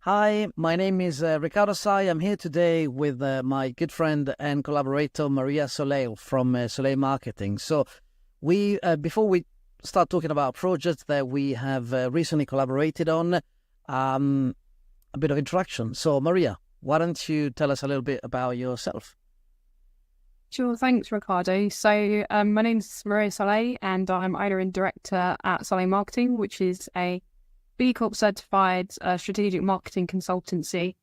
Hi, my name is Riccardo Sai. I'm here today with my good friend and collaborator Maria Soleil from Soleil Marketing. So, before we start talking about projects that we have recently collaborated on, a bit of introduction. So, Maria, why don't you tell us a little bit about yourself? Sure, thanks, Riccardo. So, my name's Maria Soleil, and I'm owner and director at Soleil Marketing, which is a B Corp Certified strategic marketing consultancy.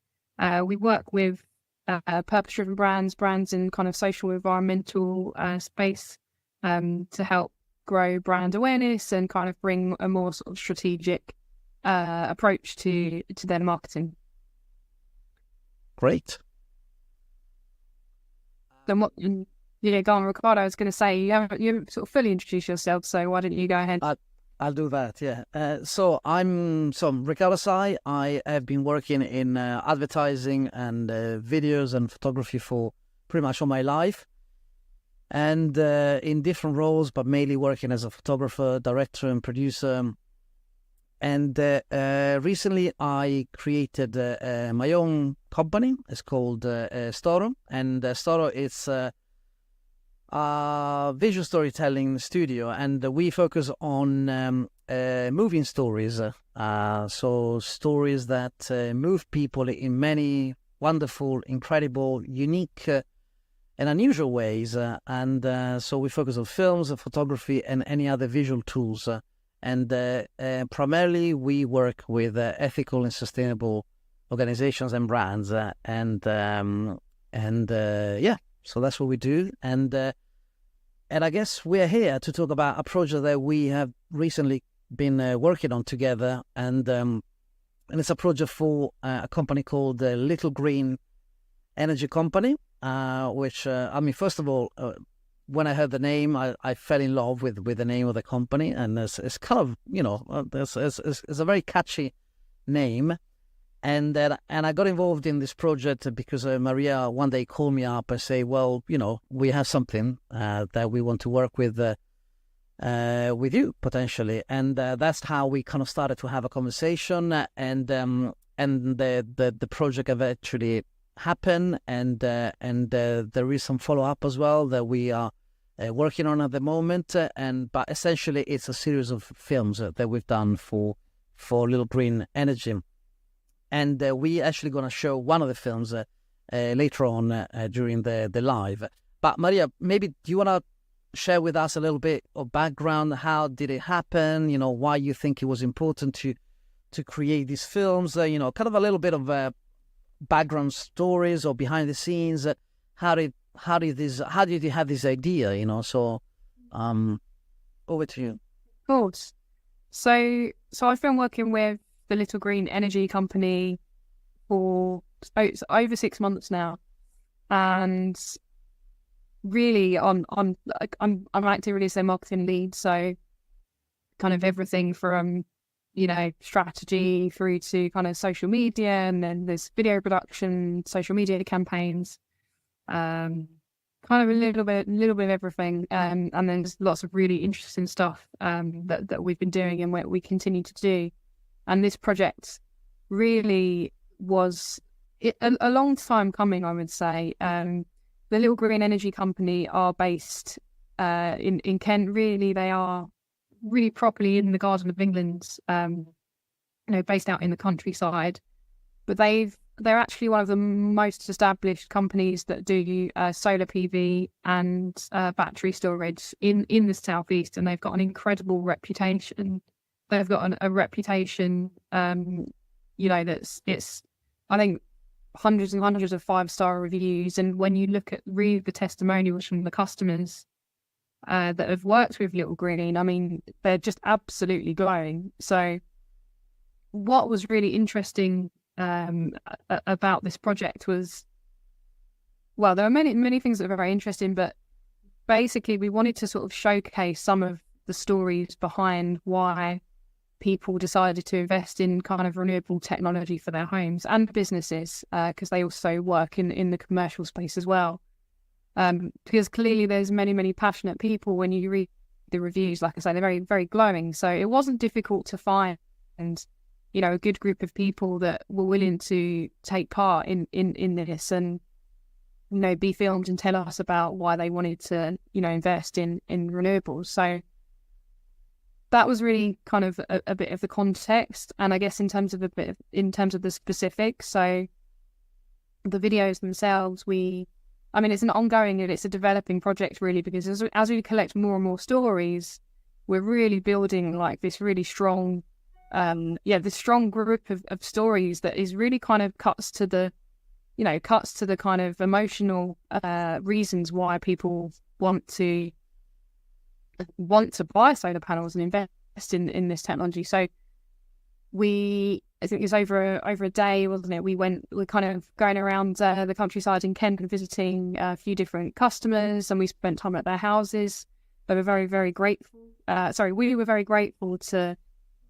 We work with purpose-driven brands in kind of social, environmental space to help grow brand awareness and kind of bring a more sort of strategic approach to their marketing. Great. Then what? Yeah, go on, Riccardo. I was going to say you haven't sort of fully introduced yourself, so why don't you go ahead? I'll do that, yeah. I'm Riccardo Sai. I have been working in advertising and videos and photography for pretty much all my life, and in different roles, but mainly working as a photographer, director, and producer. And recently, I created my own company. It's called STORO, and STORO is visual storytelling studio, and we focus on moving stories. So stories that move people in many wonderful, incredible, unique, and unusual ways. So we focus on films, photography, and any other visual tools. And primarily, we work with ethical and sustainable organizations and brands. So that's what we do. And I guess we're here to talk about a project that we have recently been working on together. And it's a project for a company called Little Green Energy Company, first of all, when I heard the name, I fell in love with the name of the company. And it's kind of, it's a very catchy name. And I got involved in this project because Maria one day called me up and say, well, we have something that we want to work with you potentially. And that's how we kind of started to have a conversation. And the project eventually happened. And there is some follow up as well that we are working on at the moment. But essentially, it's a series of films that we've done for Little Green Energy. And we actually going to show one of the films later on during the live. But Maria, maybe do you want to share with us a little bit of background? How did it happen? Why you think it was important to create these films? Kind of a little bit of background stories or behind the scenes. How did you have this idea? So over to you. Of course. So I've been working with the Little Green Energy Company for over 6 months now, and really I'm acting really as their marketing lead. So kind of everything from strategy through to kind of social media, and then there's video production, social media campaigns, kind of a little bit of everything, and then there's lots of really interesting stuff that we've been doing and what we continue to do. And this project really was a long time coming, I would say. The Little Green Energy Company are based in Kent. Really, they are really properly in the Garden of England, based out in the countryside. But they're actually one of the most established companies that do solar PV and battery storage in the southeast, and they've got an incredible reputation. They've got a reputation, it's I think hundreds and hundreds of 5-star reviews. And when you read the testimonials from the customers that have worked with Little Green, I mean, they're just absolutely glowing. So what was really interesting about this project was, well, there are many things that are very interesting, but basically we wanted to sort of showcase some of the stories behind why people decided to invest in kind of renewable technology for their homes and businesses, because they also work in the commercial space as well. Because clearly there's many passionate people. When you read the reviews, like I say, they're very, very glowing. So it wasn't difficult to find, a good group of people that were willing to take part in this and, be filmed and tell us about why they wanted to, invest in renewables. So that was really kind of a bit of the context. And I guess in terms of the specifics, so the videos themselves, it's an ongoing and it's a developing project really, because as we collect more and more stories, we're really building like this really strong, this strong group of stories that is really kind of cuts to the kind of emotional reasons why people want to buy solar panels and invest in this technology. So I think it was over a day, wasn't it? We're kind of going around the countryside in Kent and visiting a few different customers, and we spent time at their houses. They were very, very grateful. We were very grateful to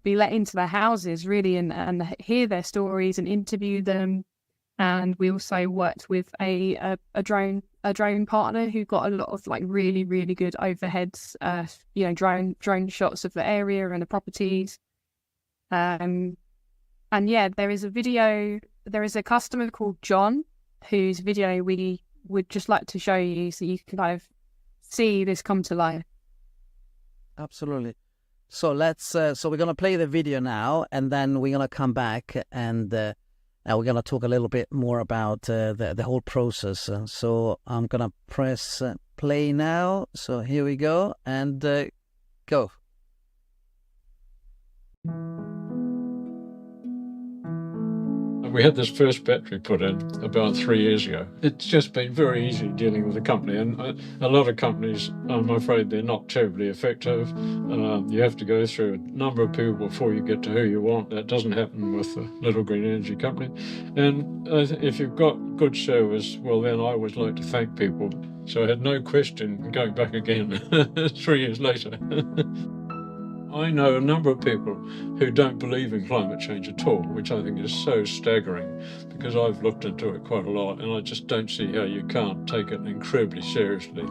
be let into their houses, really, and hear their stories and interview them. And we also worked with a drone partner who got a lot of like really, really good overheads, drone shots of the area and the properties. And yeah, there is a customer called John, whose video we would just like to show you so you can kind of see this come to life. Absolutely. So so we're going to play the video now, and then we're going to come back and we're going to talk a little bit more about the whole process. So I'm going to press play now. So here we go, and go. We had this first battery put in about 3 years ago. It's just been very easy dealing with the company, and a lot of companies, I'm afraid, they're not terribly effective. You have to go through a number of people before you get to who you want. That doesn't happen with the Little Green Energy Company. And if you've got good service, well, then I always like to thank people. So I had no question going back again 3 years later. I know a number of people who don't believe in climate change at all, which I think is so staggering, because I've looked into it quite a lot, and I just don't see how you can't take it incredibly seriously.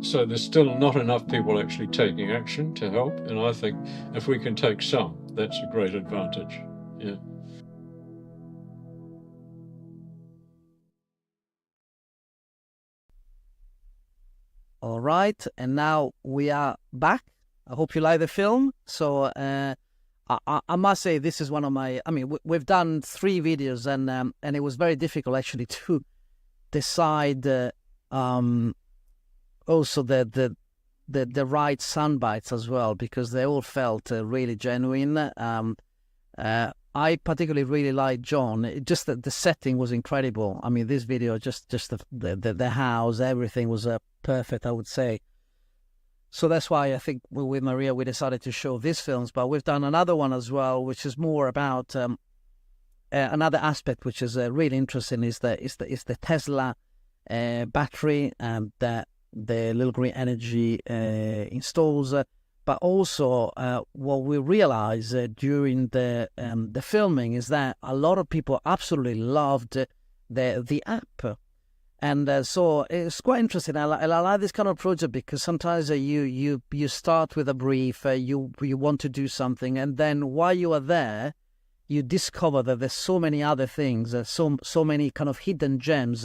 So there's still not enough people actually taking action to help, and I think if we can take some, that's a great advantage. Yeah. All right, and now we are back. I hope you like the film. So I must say this is one of my. We've done 3 videos, and it was very difficult actually to decide also the right sound bites as well, because they all felt really genuine. I particularly really liked John. Just that the setting was incredible. I mean, this video, just the house, everything was perfect, I would say. So that's why I think with Maria we decided to show these films. But we've done another one as well, which is more about another aspect, which is really interesting. Is the Tesla battery that the Little Green Energy installs. But also, what we realized during the filming is that a lot of people absolutely loved the app. And so it's quite interesting. I like this kind of project because sometimes you start with a brief, you want to do something, and then while you are there, you discover that there's so many other things, so many kind of hidden gems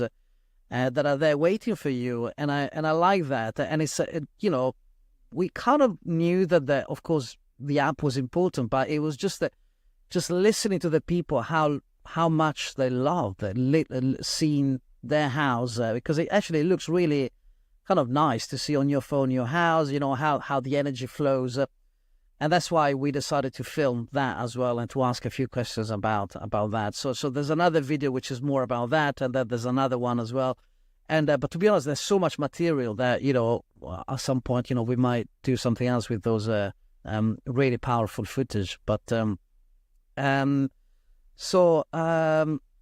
that are there waiting for you. And I like that. And it's we kind of knew that of course the app was important, but it was just listening to the people how much they loved seeing their house, because it actually looks really kind of nice to see on your phone your house, how the energy flows, and that's why we decided to film that as well and to ask a few questions about that. So there's another video which is more about that, and then there's another one as well. And but to be honest, there's so much material that at some point we might do something else with those really powerful footage. But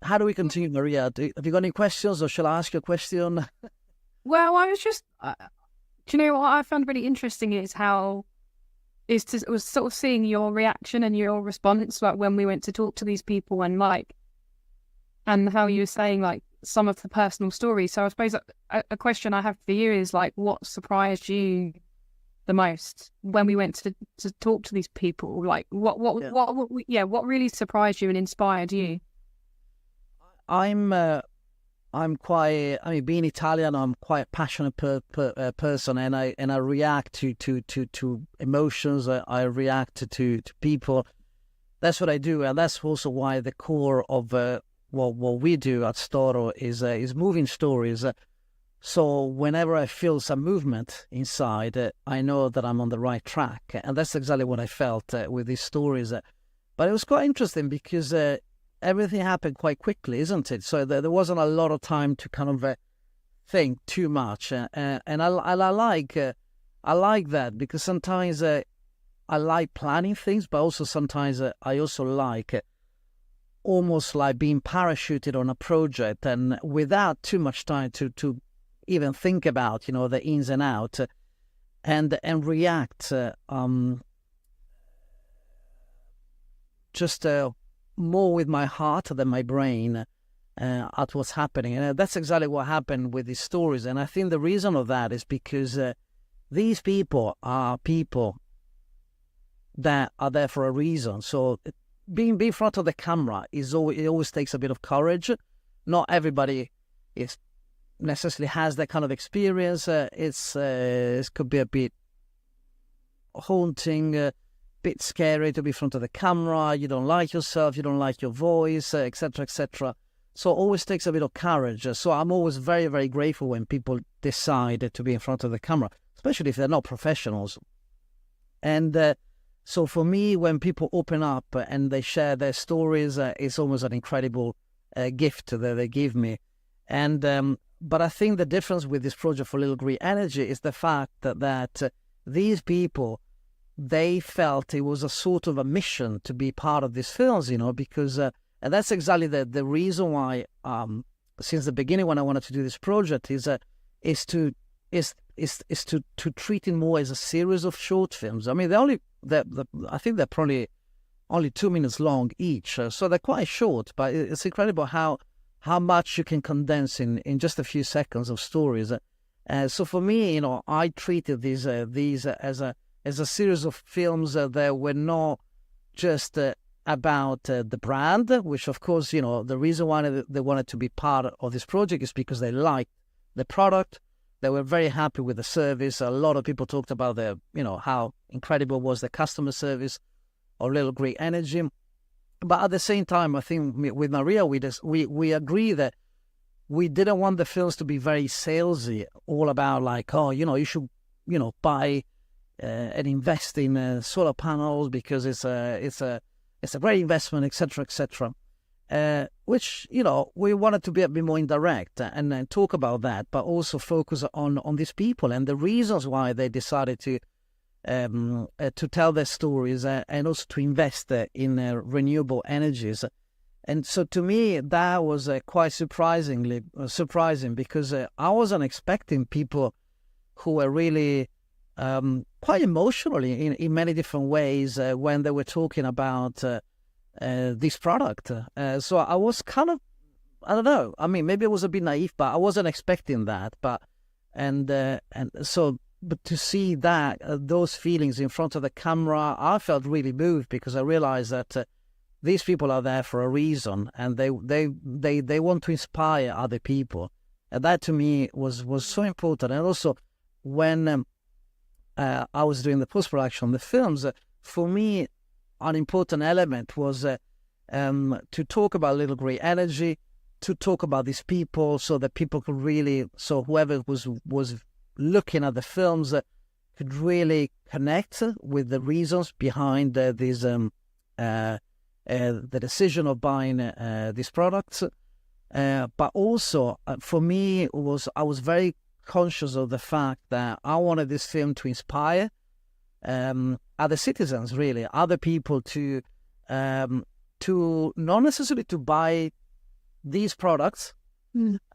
how do we continue, Maria? Have you got any questions, or shall I ask you a question? Well, I was just, do you know what I found really interesting was sort of seeing your reaction and your response, like when we went to talk to these people, and how you were saying like some of the personal stories. So I suppose a question I have for you is like, what surprised you the most when we went to talk to these people? Like, what really surprised you and inspired you? I'm quite. I mean, being Italian, I'm quite a passionate person, and I react to emotions. I react to people. That's what I do, and that's also why the core of what we do at STORO is moving stories. So whenever I feel some movement inside, I know that I'm on the right track, and that's exactly what I felt with these stories. But it was quite interesting because everything happened quite quickly, isn't it? So there wasn't a lot of time to kind of think too much, and I like that, because sometimes I like planning things, but also sometimes I also like almost like being parachuted on a project and without too much time to even think about, the ins and outs, and react just more with my heart than my brain at what's happening. And that's exactly what happened with these stories. And I think the reason of that is because these people are people that are there for a reason. So being in front of the camera it always takes a bit of courage. Not everybody necessarily has that kind of experience. It could be a bit haunting, a bit scary to be in front of the camera. You don't like yourself, you don't like your voice, etc., etc. So it always takes a bit of courage. So I'm always very, very grateful when people decide to be in front of the camera, especially if they're not professionals. And so for me, when people open up and they share their stories, it's almost an incredible gift that they give me. And but I think the difference with this project for Little Green Energy is the fact that these people, they felt it was a sort of a mission to be part of these films, because and that's exactly the reason why since the beginning when I wanted to do this project is to treat it more as a series of short films. I mean, I think they're probably only 2 minutes long each, so they're quite short. But it's incredible how much you can condense in just a few seconds of stories. So for me, I treated these as a series of films that were not just about the brand, which of course, the reason why they wanted to be part of this project is because they liked the product. They were very happy with the service. A lot of people talked about how incredible was the customer service of Little Green Energy. But at the same time, I think with Maria, we agree that we didn't want the films to be very salesy, all about like, you should, buy and invest in solar panels because it's a great investment, etc., etc. Which we wanted to be a bit more indirect and talk about that, but also focus on these people and the reasons why they decided to tell their stories and also to invest in renewable energies. And so to me, that was quite surprising because I wasn't expecting people who were really quite emotionally in many different ways when they were talking about this product. So I was kind of, I don't know, I mean, maybe I was a bit naive, but I wasn't expecting that. But to see that, those feelings in front of the camera, I felt really moved because I realized that these people are there for a reason and they want to inspire other people. And that to me was so important. And also when I was doing the post-production on the films, for me, an important element was to talk about Little Green Energy, to talk about these people so that people could really, so whoever was looking at the films could really connect with the reasons behind the decision of buying these products. But also, for me, I was very conscious of the fact that I wanted this film to inspire other citizens, really, other people to not necessarily to buy these products, even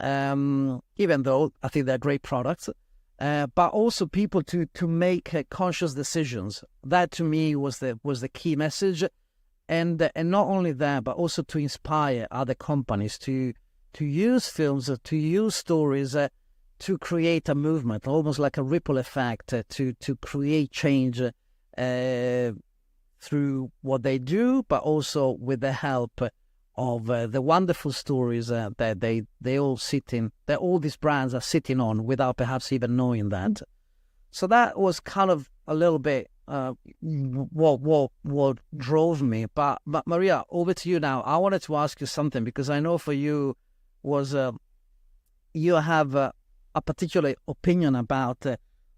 though I think they're great products, but also people to make conscious decisions. That to me was the key message, and not only that, but also to inspire other companies to use films, to use stories to create a movement, almost like a ripple effect, to create change through what they do, but also with the help of the wonderful stories that they all sit in, that all these brands are sitting on without perhaps even knowing that. So that was kind of a little bit what drove me. But Maria, over to you now. I wanted to ask you something, because I know for you was you have a particular opinion about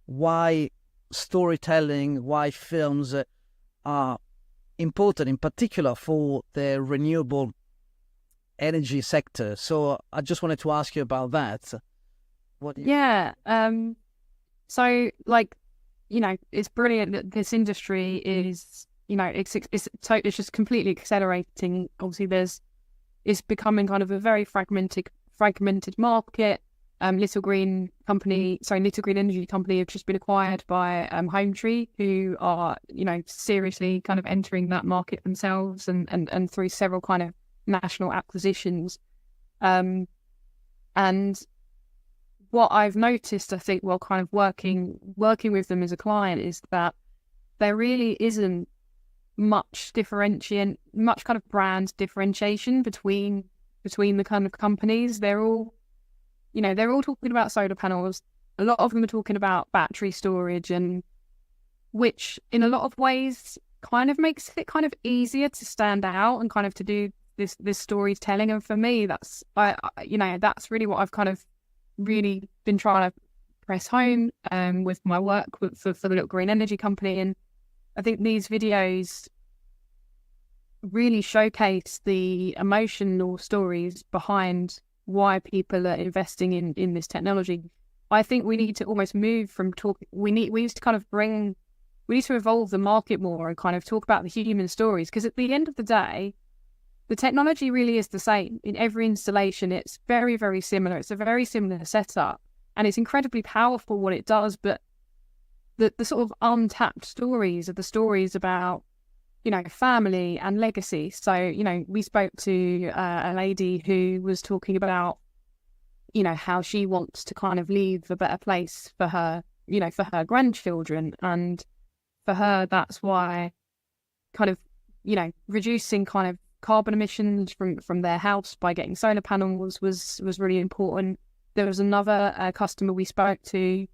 why storytelling, why films are important, in particular for the renewable energy sector. So I just wanted to ask you about that. So, like, you know, it's brilliant that this industry is, you know, it's just completely accelerating. Obviously, it's becoming kind of a very fragmented market. Little Green Energy Company have just been acquired by HomeTree, who are, you know, seriously kind of entering that market themselves, and through several kind of national acquisitions. And what I've noticed, I think, while kind of working with them as a client, is that there really isn't much kind of brand differentiation between the kind of companies. They're all talking about solar panels. A lot of them are talking about battery storage, and which in a lot of ways kind of makes it kind of easier to stand out and kind of to do this storytelling. And for me, that's really what I've kind of really been trying to press home with my work for the Little Green Energy Company. And I think these videos really showcase the emotional stories behind why people are investing in this technology. I think we need to almost move from we need to evolve the market more and kind of talk about the human stories, because at the end of the day, the technology really is the same in every installation. It's very, very similar. It's a very similar setup, and it's incredibly powerful what it does. But the sort of untapped stories are the stories about, you know, family and legacy. So, you know, we spoke to a lady who was talking about, you know, how she wants to kind of leave a better place for her, you know, for her grandchildren. And for her, that's why kind of, you know, reducing kind of carbon emissions from their house by getting solar panels was really important. There was another customer we spoke to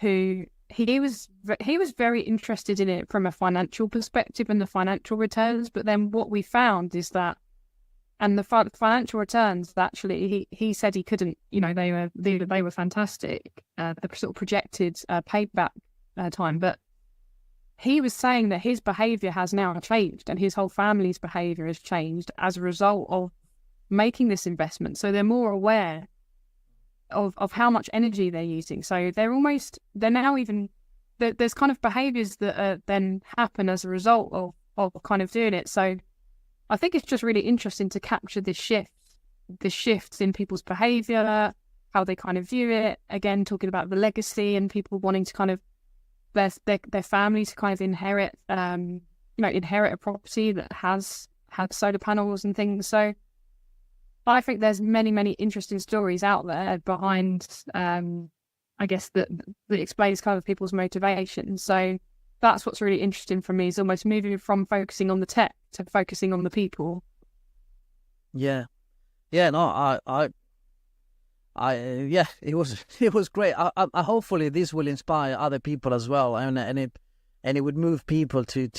who he was very interested in it from a financial perspective and the financial returns. But then what we found is that, and the financial returns, actually, he said he couldn't, you know, they were fantastic, the sort of projected payback time. But he was saying that his behaviour has now changed, and his whole family's behaviour has changed as a result of making this investment. So they're more aware of how much energy they're using. So there's kind of behaviours that then happen as a result of kind of doing it. So I think it's just really interesting to capture the shifts in people's behaviour, how they kind of view it. Again, talking about the legacy and people wanting to kind of their family to kind of inherit a property that has had solar panels and things. So I think there's many, many interesting stories out there behind, I guess, that explains kind of people's motivations. So that's what's really interesting for me, is almost moving from focusing on the tech to focusing on the people. Yeah. No, it was great. I hopefully this will inspire other people as well, and it would move people to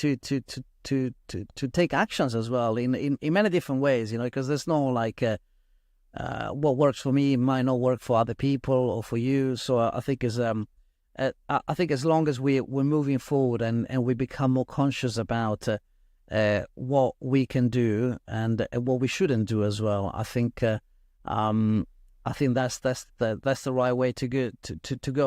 take actions as well in many different ways, you know, because there's no like what works for me might not work for other people or for you. So I think I think as long as we're moving forward and we become more conscious about what we can do and what we shouldn't do as well, I think that's the right way to go.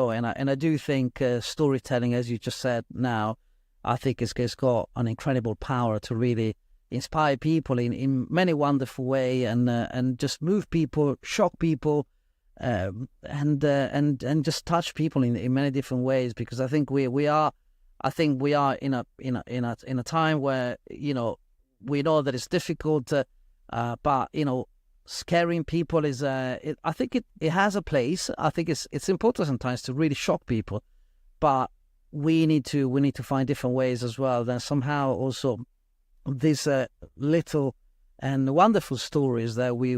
And I do think storytelling, as you just said now, I think it's got an incredible power to really inspire people in many wonderful way, and just move people, shock people, and just touch people in many different ways. Because I think we are in a time where, you know, we know that it's difficult, but you know, scaring people is I think it has a place. I think it's important sometimes to really shock people, but we need to find different ways as well. Then somehow also these little and wonderful stories that we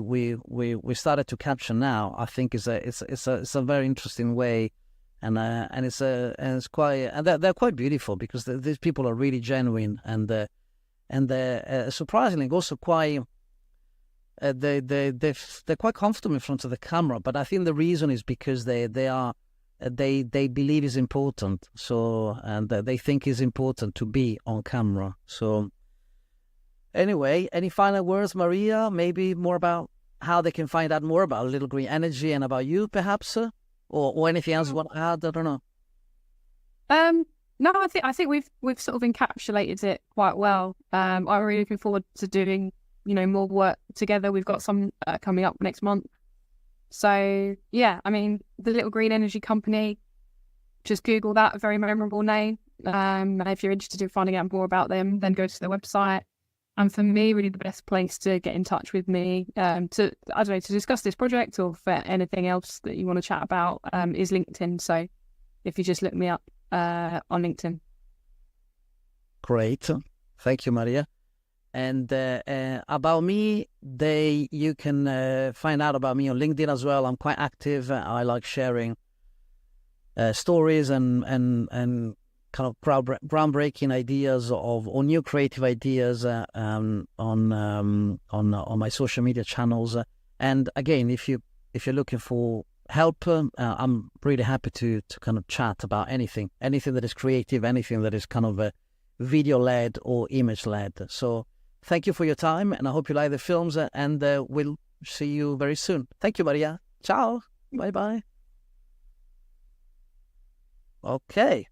started to capture now, I think it's a very interesting way, and it's quite, and they're quite beautiful, because these people are really genuine, and they're surprisingly also quite they're quite comfortable in front of the camera. But I think the reason is because they believe it's important, so, and they think it's important to be on camera. So anyway, any final words, Maria? Maybe more about how they can find out more about Little Green Energy and about you, perhaps, or anything else you want to add? I don't know. No, I think we've sort of encapsulated it quite well. I'm really looking forward to doing more work together. We've got some coming up next month. So yeah, I mean, the Little Green Energy Company, just Google that, a very memorable name. And if you're interested in finding out more about them, then go to their website. And for me, really the best place to get in touch with me, to discuss this project or for anything else that you want to chat about, is LinkedIn. So if you just look me up on LinkedIn. Great. Thank you, Maria. And about me, you can find out about me on LinkedIn as well. I'm quite active. I like sharing stories and kind of groundbreaking ideas or new creative ideas on my social media channels. And again, if you're looking for help, I'm really happy to kind of chat about anything that is creative, anything that is kind of video led or image led. So thank you for your time, and I hope you like the films, and we'll see you very soon. Thank you, Maria. Ciao. Bye bye. Okay.